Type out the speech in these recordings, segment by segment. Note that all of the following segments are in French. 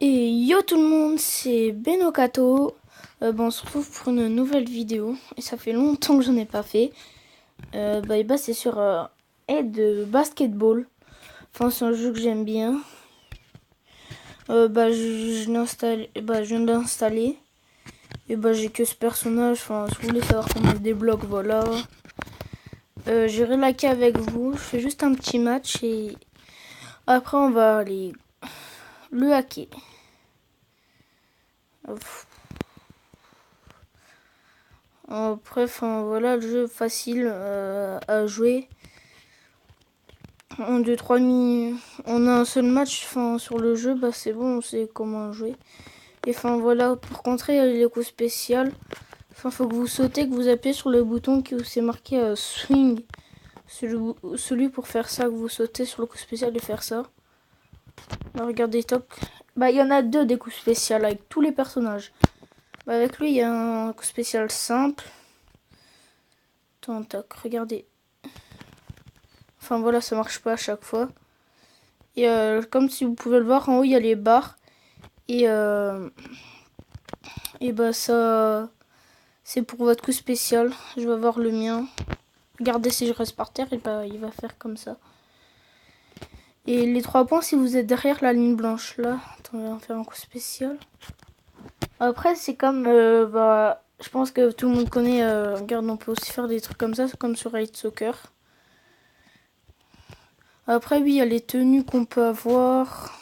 Et yo tout le monde, c'est Benokato. On se retrouve pour une nouvelle vidéo. Et ça fait longtemps que j'en ai pas fait. C'est sur de basketball. Enfin, c'est un jeu que j'aime bien. Je viens de l'installer. Et j'ai que ce personnage. Enfin, si vous voulez savoir comment je débloque, voilà. J'irai laquer avec vous. Je fais juste un petit match et après on va aller le hacker. Bref, voilà le jeu facile à jouer. En 2-3 minutes, on a un seul match sur le jeu, c'est bon, on sait comment jouer. Et voilà, pour contrer les coups spéciaux, faut que vous sautez, que vous appuyez sur le bouton qui c'est marqué swing. Celui pour faire ça, que vous sautez sur le coup spécial et faire ça. Là, regardez, toc. Il y en a deux des coups spéciaux avec tous les personnages. Avec lui, il y a un coup spécial simple. Attends, toc, regardez. Voilà, ça marche pas à chaque fois. Et comme si vous pouvez le voir, en haut, il y a les barres. Et ça, c'est pour votre coup spécial. Je vais voir le mien. Regardez, si je reste par terre, il va faire comme ça. Et les 3 points, si vous êtes derrière la ligne blanche. Là, attends, on va faire un coup spécial. Après, c'est comme... je pense que tout le monde connaît... regarde, on peut aussi faire des trucs comme ça, comme sur Raid Soccer. Après, oui, il y a les tenues qu'on peut avoir.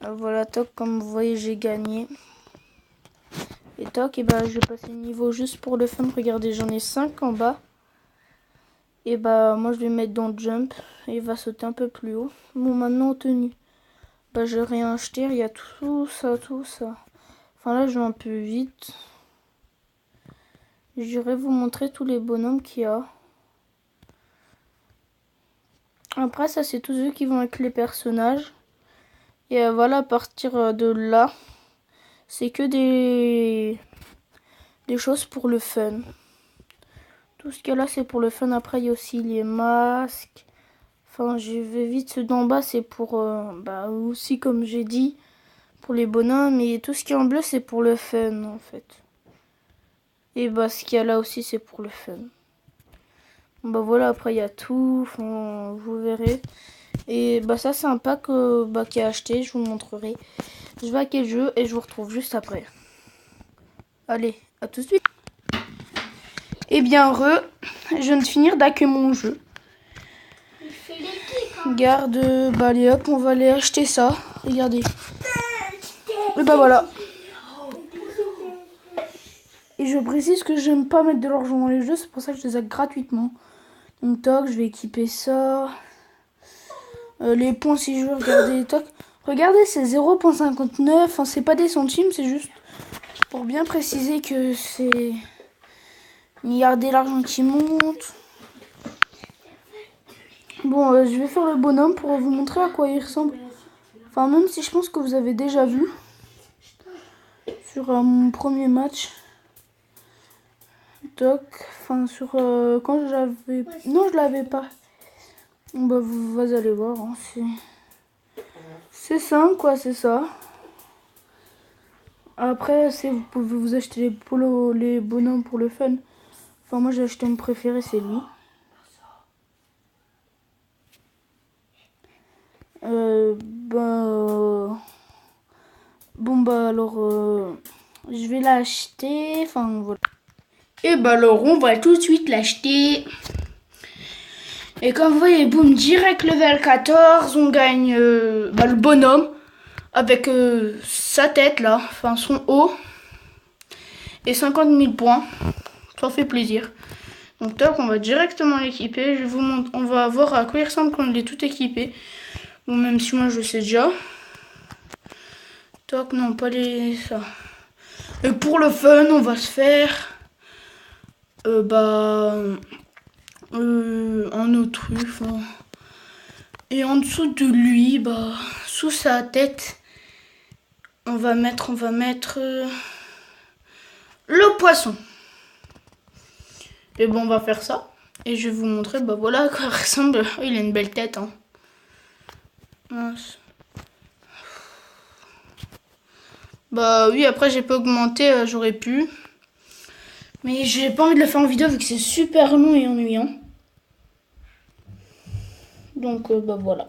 Voilà, toc, comme vous voyez, j'ai gagné. Et toc, je vais passer le niveau juste pour le fun. Regardez, j'en ai 5 en bas. Et moi, je vais mettre dans le jump. Et il va sauter un peu plus haut. Bon, maintenant, en tenue. Je vais rien acheter. Il y a tout ça, tout ça. Là, je vais un peu vite. Je vais vous montrer tous les bonhommes qu'il y a. Après, ça, c'est tous ceux qui vont avec les personnages. Et voilà, à partir de là, c'est que des choses pour le fun. Tout ce qu'il y a là, c'est pour le fun. Après, il y a aussi les masques. Je vais vite. Ceux d'en bas, c'est pour... aussi, comme j'ai dit, pour les bonhommes. Et tout ce qui est en bleu, c'est pour le fun, en fait. Et ce qu'il y a là aussi, c'est pour le fun. Voilà, après, il y a tout. Vous verrez. Et ça, c'est un pack qui est acheté. Je vous montrerai. Je vais hacker le jeu et je vous retrouve juste après. Allez, à tout de suite. Eh bien, je viens de finir d'hacker mon jeu. Regarde, allez hop, on va aller acheter ça. Regardez. Et voilà. Et je précise que j'aime pas mettre de l'argent dans les jeux, c'est pour ça que je les hack gratuitement. Donc toc, je vais équiper ça. Les points si je veux, regardez, toc. Regardez, c'est 0,59. C'est pas des centimes, c'est juste pour bien préciser que c'est... Regardez l'argent qui monte. Bon, je vais faire le bonhomme pour vous montrer à quoi il ressemble. Même si je pense que vous avez déjà vu sur mon premier match. Toc. Sur quand j'avais... Non, je l'avais pas. Vous allez voir. C'est simple, quoi, c'est ça. Après, vous pouvez vous acheter les bonhommes pour le fun. Moi, j'ai acheté mon préféré, c'est lui. Je vais l'acheter. Voilà. Et alors, on va tout de suite l'acheter. Et comme vous voyez, boum, direct level 14, on gagne le bonhomme avec sa tête là, son haut. Et 50 000 points. Ça fait plaisir. Donc toc, on va directement l'équiper. Je vous montre, on va voir à quoi il ressemble quand il est tout équipé. Bon, même si moi je le sais déjà. Toc, non, pas ça. Et pour le fun, on va se faire un autruche. Et en dessous de lui, sous sa tête, on va mettre le poisson. Et on va faire ça. Et je vais vous montrer, voilà à quoi il ressemble. Oh, il a une belle tête, hein. Mince. Bah oui, après j'ai pas augmenté, j'aurais pu. Mais j'ai pas envie de le faire en vidéo vu que c'est super long et ennuyant. Donc bah voilà.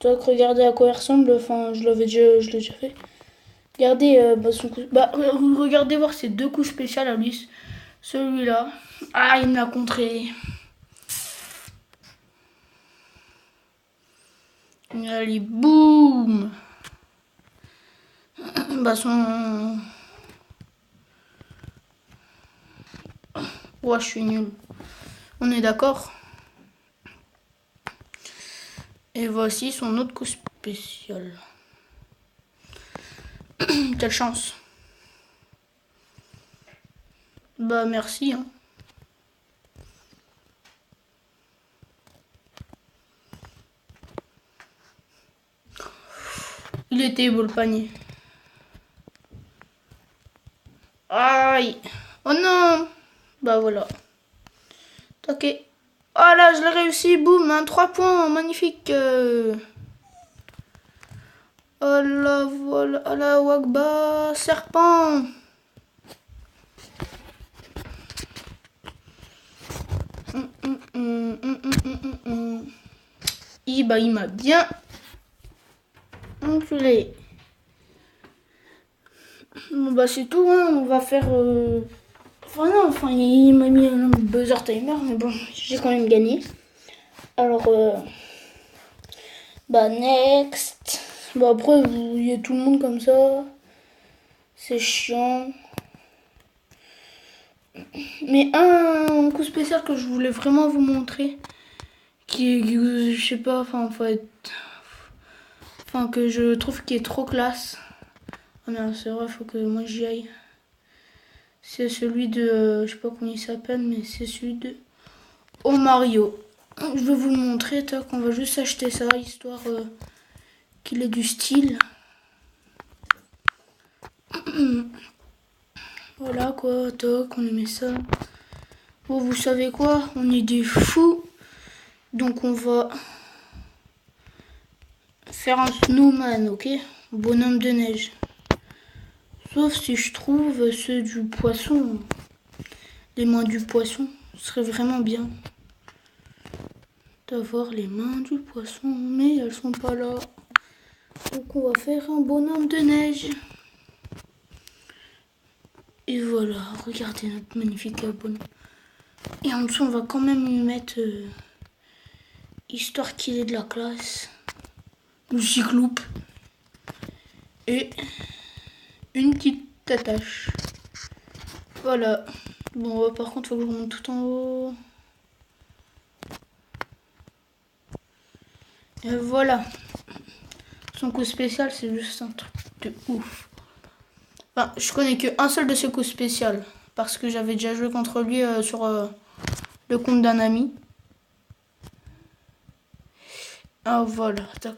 Donc regardez à quoi il ressemble, enfin je l'ai déjà fait. Regardez son coup. Bah regardez voir ces deux coups spéciaux à lui. Celui-là. Ah il me l'a contré. Allez, boum. Bah son. Ouais, je suis nul. On est d'accord. Et voici son autre coup spécial. Quelle chance. Bah merci. Hein. Il était beau le panier. Aïe. Oh non. Bah voilà. Ok. Oh là, je l'ai réussi. Boum, un 3 points. Magnifique. Oh là, voilà. Oh là, Wagba. Serpent. Bah, il m'a bien enculé. Bon, bah, c'est tout. Hein. On va faire... Enfin, non, enfin, il m'a mis un buzzer timer. Mais bon, j'ai quand même gagné. Alors, bah, next. Bah, après, il y a tout le monde comme ça. C'est chiant. Mais un coup spécial que je voulais vraiment vous montrer, je sais pas, enfin, que je trouve qui est trop classe. Ah merde, c'est vrai, faut que moi j'y aille. C'est celui de, je sais pas comment il s'appelle, mais c'est celui de Oh Mario. Je vais vous le montrer, toc, on va juste acheter ça, histoire qu'il ait du style. Voilà quoi, toc, on met ça. Bon, vous savez quoi, on est des fous. Donc on va faire un snowman, ok? Bonhomme de neige. Sauf si je trouve ceux du poisson. Les mains du poisson. Ce serait vraiment bien d'avoir les mains du poisson. Mais elles sont pas là. Donc on va faire un bonhomme de neige. Et voilà, regardez notre magnifique bonhomme. Et en dessous on va quand même lui mettre... histoire qu'il ait de la classe. Le cyclope. Et une petite attache. Voilà. Bon, par contre, faut que je remonte tout en haut. Et voilà. Son coup spécial, c'est juste un truc de ouf. Enfin, je connais qu'un seul de ses coups spéciaux. Parce que j'avais déjà joué contre lui sur le compte d'un ami. Ah, voilà. Tac.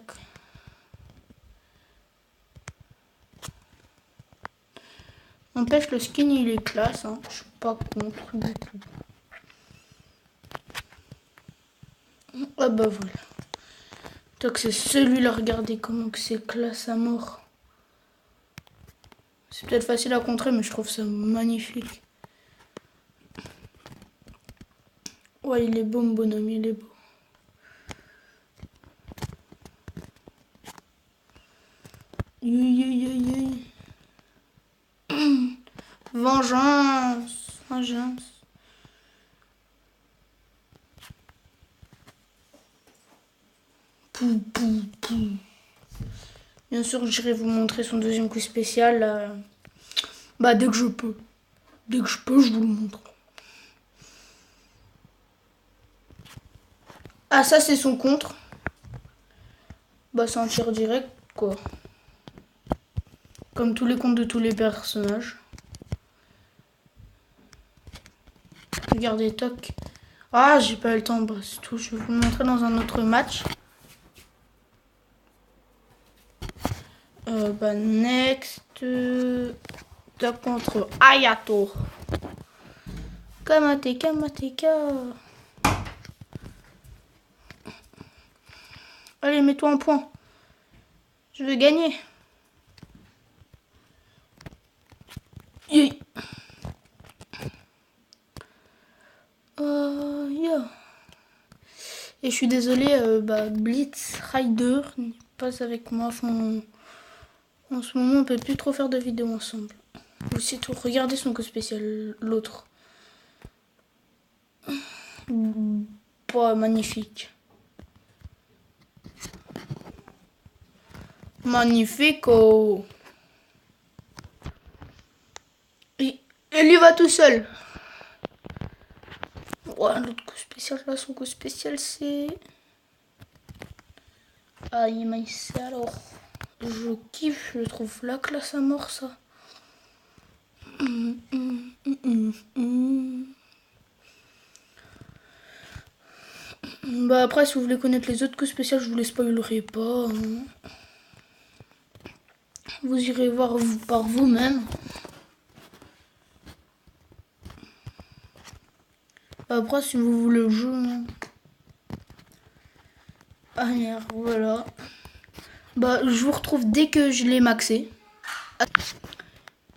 N'empêche, le skin, il est classe. Hein. Je suis pas contre du tout. Ah bah voilà. Donc c'est celui-là, regardez comment que c'est classe à mort. C'est peut-être facile à contrer, mais je trouve ça magnifique. Ouais, il est beau, mon bonhomme, il est beau. Vengeance. Vengeance. Pou, pou, pou. Bien sûr, j'irai vous montrer son deuxième coup spécial. Bah, dès que je peux. Dès que je peux, je vous le montre. Ah, ça, c'est son contre. Bah, c'est un tir direct, quoi. Comme tous les comptes de tous les personnages. Regardez, toc. Ah, j'ai pas eu le temps, bah, c'est tout. Je vais vous le montrer dans un autre match. Bah, next. Toc contre Ayato. Kamateka, Mateka. Allez, mets-toi en point. Je veux gagner. Yeah. Yeah. Et je suis désolée, Blitz Rider n'est pas avec moi. Enfin, en ce moment, on peut plus trop faire de vidéos ensemble. Aussi, tout. Regardez son co spécial, l'autre. Pas magnifique. Magnifico. Et il y va tout seul. Ouais, l'autre coup spécial, là, son coup spécial, c'est... Ah, il m'a ici alors. Je kiffe, je trouve la classe à mort, ça. Bah après, si vous voulez connaître les autres coups spéciaux, je vous les spoilerai pas. Hein. Vous irez voir par vous-même. Après, si vous voulez le jeu... Hein. Allez, voilà. Bah, je vous retrouve dès que je l'ai maxé.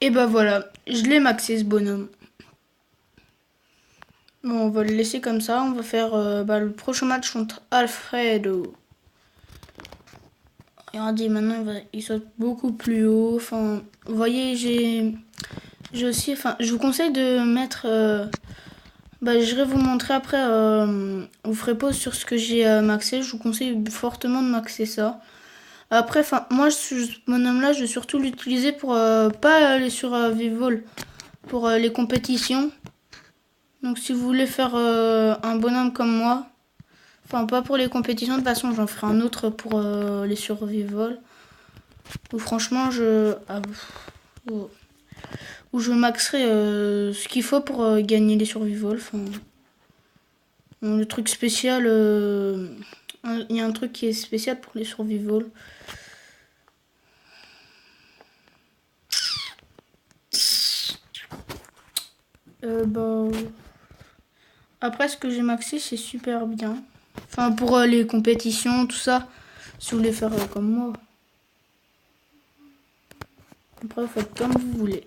Et bah voilà, je l'ai maxé ce bonhomme. Bon, on va le laisser comme ça. On va faire le prochain match contre Alfredo. Regardez, maintenant il saute beaucoup plus haut. Enfin, vous voyez, j'ai aussi... Enfin, je vous conseille de mettre... je vais vous montrer après. Vous ferez pause sur ce que j'ai maxé. Je vous conseille fortement de maxer ça. Après, moi, ce bonhomme-là, je vais surtout l'utiliser pour pas aller sur Vivol, pour les compétitions. Donc, si vous voulez faire un bonhomme comme moi, enfin, pas pour les compétitions, de toute façon, j'en ferai un autre pour les survival. Ou franchement, où je maxerai ce qu'il faut pour gagner les survival. Enfin, le truc spécial, il y a un truc qui est spécial pour les survival. Après, ce que j'ai maxé, c'est super bien. Enfin, pour les compétitions, tout ça, si vous voulez faire comme moi. Après, vous faites comme vous voulez.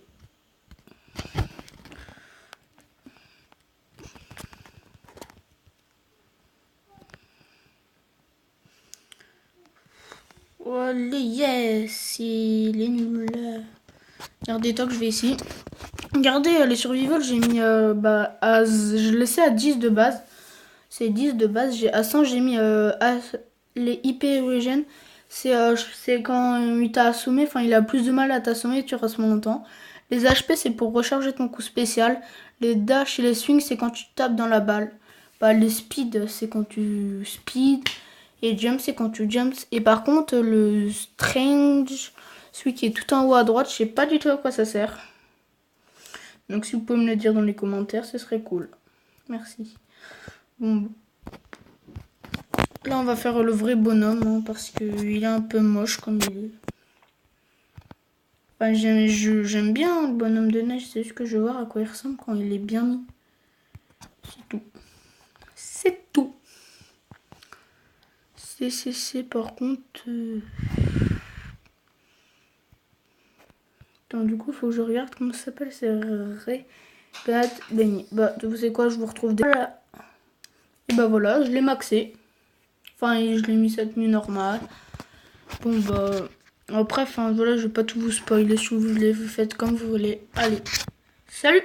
Allez, yes, il est nul. Regardez, tant que je vais ici. Regardez, les survival, j'ai mis, je laissais à 10 de base. C'est 10 de base. À 100, j'ai mis les IP origin. C'est quand il t'a assommé, enfin, il a plus de mal à t'assommer, tu restes moins longtemps. Les HP, c'est pour recharger ton coup spécial. Les dash et les swings, c'est quand tu tapes dans la balle. Les speed, c'est quand tu speed. Et jump, c'est quand tu jumps. Et par contre, le strange, celui qui est tout en haut à droite, je sais pas du tout à quoi ça sert. Donc si vous pouvez me le dire dans les commentaires, ce serait cool. Merci. Bon. Là, on va faire le vrai bonhomme, hein, parce qu'il est un peu moche comme il est. Enfin, j'aime bien le bonhomme de neige, c'est juste que je veux voir à quoi il ressemble quand il est bien mis. C'est tout. C'est tout. C'est par contre... Attends, du coup, il faut que je regarde comment ça s'appelle. C'est Regat Beignet. Vous savez quoi, je vous retrouve déjà. Et voilà, je l'ai maxé. Enfin, je l'ai mis cette nuit normale. Bon, après, voilà, je vais pas tout vous spoiler. Si vous voulez, vous faites comme vous voulez. Allez, salut!